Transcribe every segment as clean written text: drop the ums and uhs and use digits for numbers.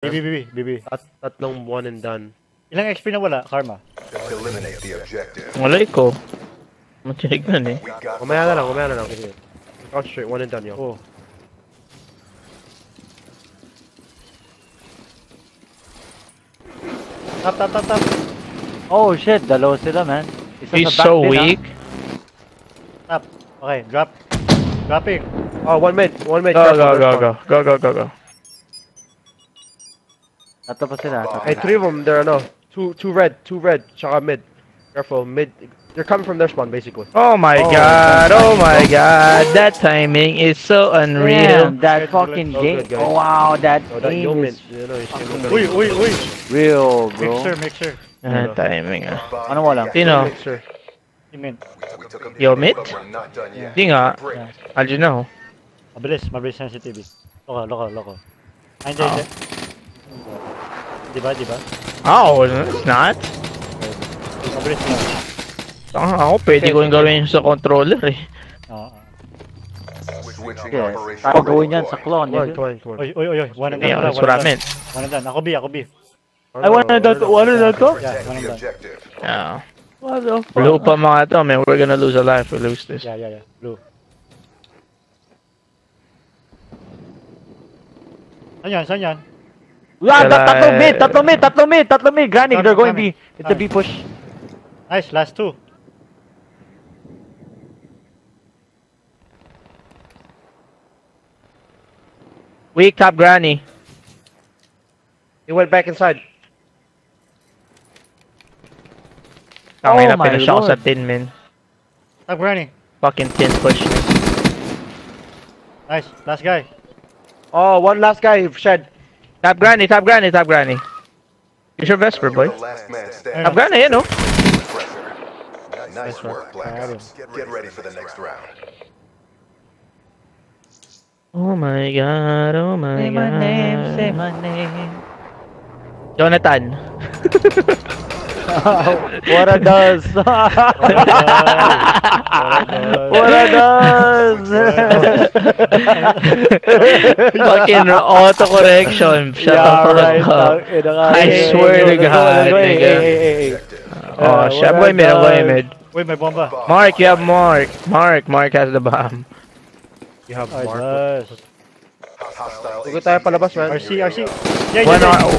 BB. Tatlong one and done. Ilang XP na wala, Karma? Eliminate the objective. Walay ko. Macheck na eh. Kumaya na lang. Concentrate, one and done, yo. Oh. Tap. Oh shit, dalawa sila, man. Isa He's sa back so din, weak. Tap. Okay, drop. Dropping. Oh, one mid. Go. Tatlo pa sila. Hey, three of them, they're no. Two red, tsaka mid. Careful, mid. They're coming from their spawn, basically. Oh my god, that timing is so unreal. Damn, that fucking So game. good, guys. Oh wow, that Oh, that game Yeoman, is Uy. real, bro. Mixer. Timing ah. Ano wala? Sino? You mean? Yo, mid? Yeah. Di nga. How'd you know? Mabilis sensitivity. Loko. Hindi. Diba? Oh, it's not. Mabilis na. Ako, pwede ko yung gawin sa controller eh. Yeah, tayo gawin yan sa clone. Come on. Uy. One and Yeah, done. that's what I meant. One and done. Ako B. I wanna do to. Yeah, one and done. Yeah. What the fuck? Blue pa mga to, man. We're gonna lose a life if we lose this. Yeah. Blue. Saan yan? Yeah, tatlo mid. Granny, they're going B. It's a B push. Nice, last two. Weak top granny. He went back inside. Tangin na my pinasya ko sa lord. tin, man. Tap granny. Fucking tin push. Nice, last guy. Oh, one last guy, shed. Top granny. Use your Vesper, boy. Top granny, no? Nice work, Black Ops. Get ready for the next round. Oh my god. Say my name. Jonathan. What a does. Fucking auto-correction. Shut the fuck up. I swear to God, nigga. Oh, shit. I'm going mid. Wait, may bomba. Mark, you have Mark. Mark has the bomb. You have Ay, Mark. nice. Huwag tayo palabas, man. RC. Yeah.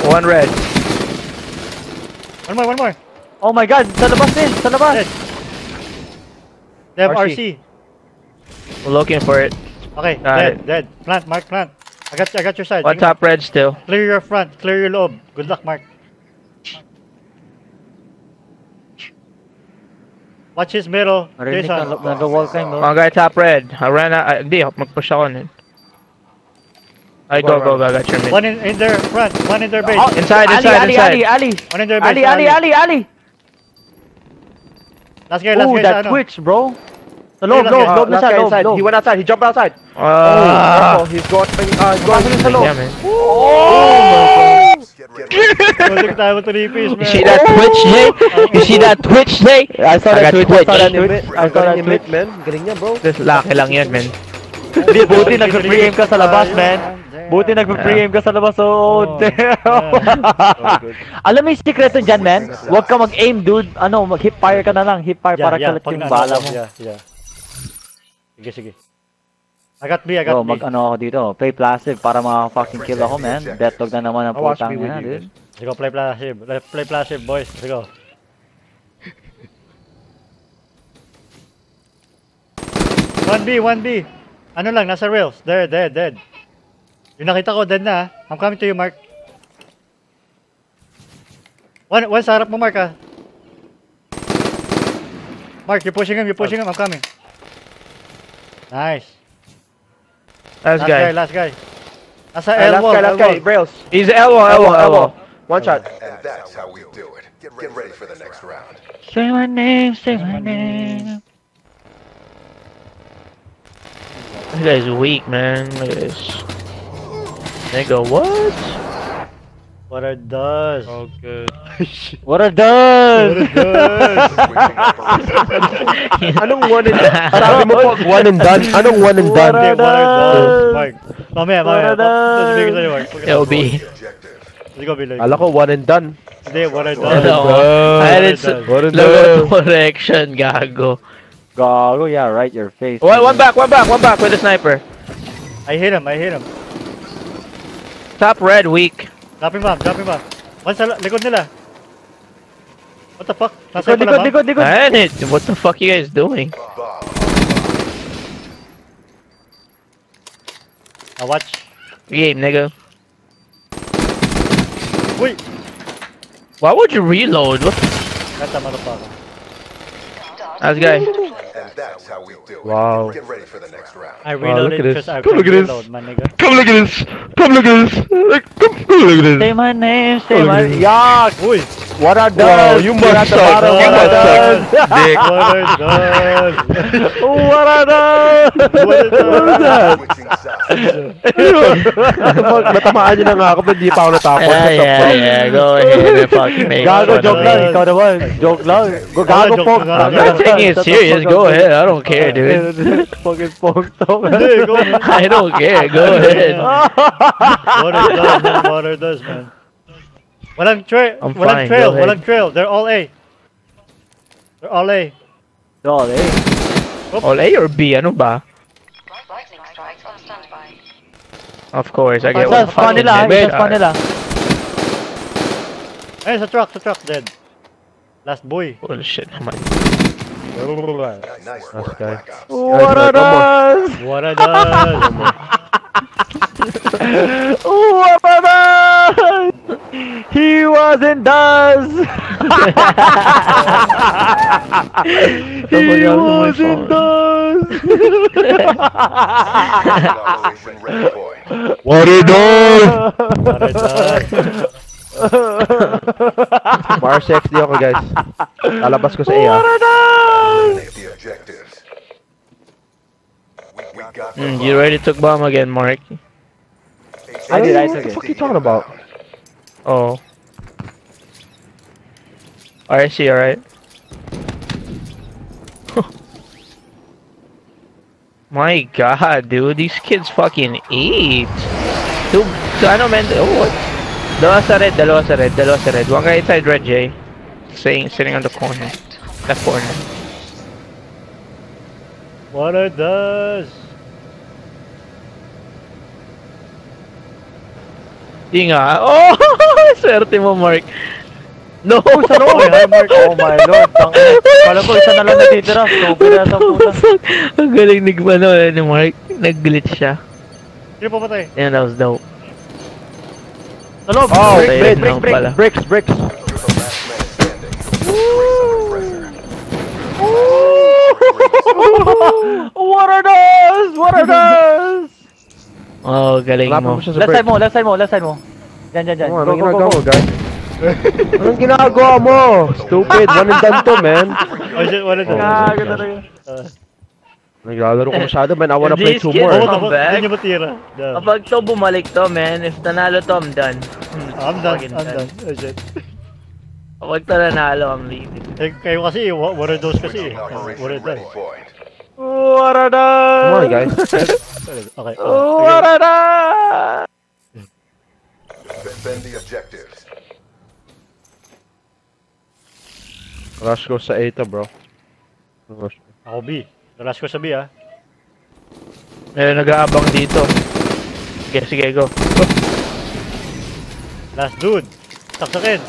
One red. One more. Oh my god, sa labas. Dead. They have RC. RC. We're looking for it. Okay, Got dead. Plant, Mark, plant. I got your side. One top red still. Clear your front, clear your lobe. Good luck, Mark. Watch his middle. Narinig ka, Jason. nag-wall climb, bro. Mga guy top red. I ran out. Hindi, mag-push ako nun. I go. I got your mid. One in their front, one in their base. Inside. Ali. One in their base. Ali. Last guy, Oh, that ano? twitch, bro. Sa Last loob na Last guy siya, inside. loob. He went outside. He jumped outside. Ah. He's going sa loob. Yeah, man. Tuloy tayo mo 3 piece, You man. see that twitch, Jay? You see that twitch, Jay? I saw that twitch. I saw that mid, man. Galing niya, bro. This laki lang yan, man. Hindi, buti nag-pre-aim ka sa labas, man. Buti nag-pre-aim ka sa labas, oh, damn. Alam mo yung secret dyan, man? Huwag ka mag-aim, dude. Ano, mag-hip fire ka na lang. Hip fire para kalat yung bala mo. Yeah. Sige. I got B. Bro, mag-ano ako dito. Play passive para maka-fucking kill ako, man. Deathlock na naman ang I'll watch putang me with na, you, dude. Let's go, play passive, boys. Let's go. One B. Ano lang, nasa rails. There, dead. Yung nakita ko, dead na. I'm coming to you, Mark. One sa harap mo, Mark, ah. Mark, you're pushing him. I'm coming. Nice. Last guy. Last guy. Nasa Last guy. Brails. He's elbow. One shot. And that's how we do it. Get ready for the next round. Say my name. This guy's weak, man. Look at this. Nigga, what? What it does. Oh, good. What a does! Anong one and done? Sabi mo po, one and done? Anong one and done? What it does. Mark. Mamaya. What it does. Sasabihin ko sa'yo, Mark. LB. Let's go below. Ala ko, one and done. Hindi, what I Ano? done. I did What a logo correction, gago. Gago, yeah, right your face. One back with a sniper. I hit him. Top red, weak. Drop him bomb. One sa likod nila. What the fuck? Nasa pala ba? Likod. Man, what the fuck you guys doing? Bomb. Watch. Game, nigga. Uy! Why would you reload? What? Kata motherfucker. That's guy. And that's how we do it. Wow. Get ready for the next round. I Wow, look reloaded at this. because I Come look can at this. reload, my nigga. Come look at this. Come look at this. Come look at this. Say my name, say Oh, my yeah. Yak! Uy! What are Wow, those? you You're must at the suck. bottom, You what must are suck. those? Dick. What I done? What are those? What I done? Switching sides. Natamaan niyo na nga ako, but hindi pa ako natakot. Yeah. Go ahead and fucking make Gago, fun joke of lang. me. Ikaw naman. Joke lang. Gago, joke pong. lang. I'm not taking it serious. Go ahead. I don't care, dude. Fucking pong to. Hindi, go. I don't care. Go ahead. What I does, man. Walang trail. I'm Walang fine, trail. go ahead. Walang trail. They're all A. They're all A. Dole, eh. All A or B? Ano ba? Lightning strikes on standby. Of course, I get Isa one. spawn nila, isa spawn nila. Ay, sa truck, dead. Last boy. Bullshit. Come on. Nice work, Okay. Black Ops. What are those? What I done? What are those? He wasn't does. He wasn't does. Operation Red Point. What are those? What I done? Mars XD ako, guys. Lalabas ko sa A, What are those? Eliminate the objectives. We got the You already took bomb again, Mark. I did, I What took the fuck it. you talking about? Oh. RC, alright. My god, dude. These kids fucking eat. Dude, ano, man? Oh, what? Dalawa sa red. One guy inside red, Jay. Sitting on the corner. Left corner. What I does? Di nga. Oh! Swerte mo, Mark. No! Sa loob, eh. Oh my lord. Kala ko isa na lang natitira. Stupid na sa puta. Ang galing ni Mark. Nag-glitch siya. Sino pumatay? Yeah, that was dope. Sa loob. Oh, Brick, mid, brick, pala. bricks. You're the last man standing. Brace under pressure. What are those? What are those? Oh, galing Wala pa mo. mo siya sa Left bricks. side mo. Diyan. Ano Go, ginagawa go, mo, go. guys? Anong ginagawa mo? Stupid. One and done to, man. Oh shit, what I done? Gago talaga. Naglalaro ko masyado, man. I wanna play These two kids more. Oh, come back. Hindi niyo matira. Damn. Kapag to bumalik to, man, if nanalo to, I'm done. I'm done. Fucking I'm done. Oh shit. Kapag to nanalo, I'm leaving. Eh, kayo kasi, what are those kasi? What Operation are Ready those? Point. What are Come on, those? guys. Okay. What are those? Defend the objectives. Rush ko sa A to, bro. Rush. Ako B. Rush ko sa B, ah. Meron nag-aabang dito. Sige, go. Last dude. Sapakin.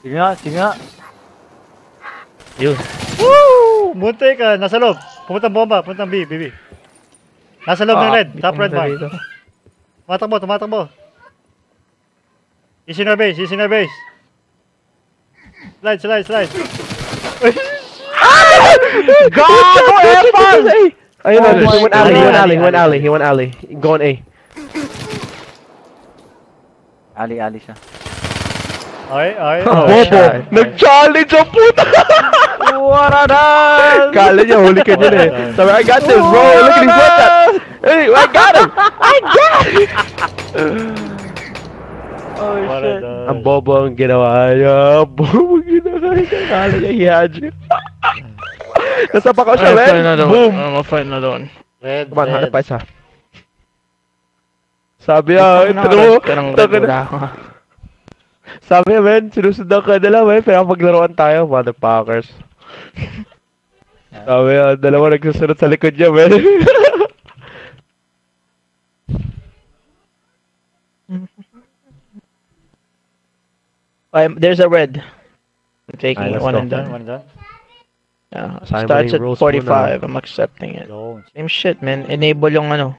Sige nga. Yun. Woo! Munti ka, nasa loob. Pumuntang bomba, pumuntang B. Nasa loob ng red, top red mark. Dito. Tumatakbo. He's in our base. Slide. Gago, Epan! Ayun, Oh he my went God. alley. He went alley. Go on A. Ali siya. Okay. Bobo! Nag-challenge ang puta! What are those? Kala niya, huli ka dyan eh. Sabi, I got this, bro. Look at his weapon. Hey, I got him! Oh What shit. Ang bobo ang ginawa niya. Kala niya, he had you. Nasapa ko siya, man. Boom! I'm gonna fight another one. Red. Come on, hanap pa isa. Sabi niya, ito mo, Wala ako. sabi niya, men, sinusundan ka nila, men, pero maglaruan tayo, motherfuckers. Sabi niya, dalawa nagsusunod sa likod niya, men. There's a red. I'm taking Alright, it, let's one go. and done. One done. Yeah, Simon starts A. at Rose 45. I'm accepting it. Yo. Same shit, man. Enable yung ano.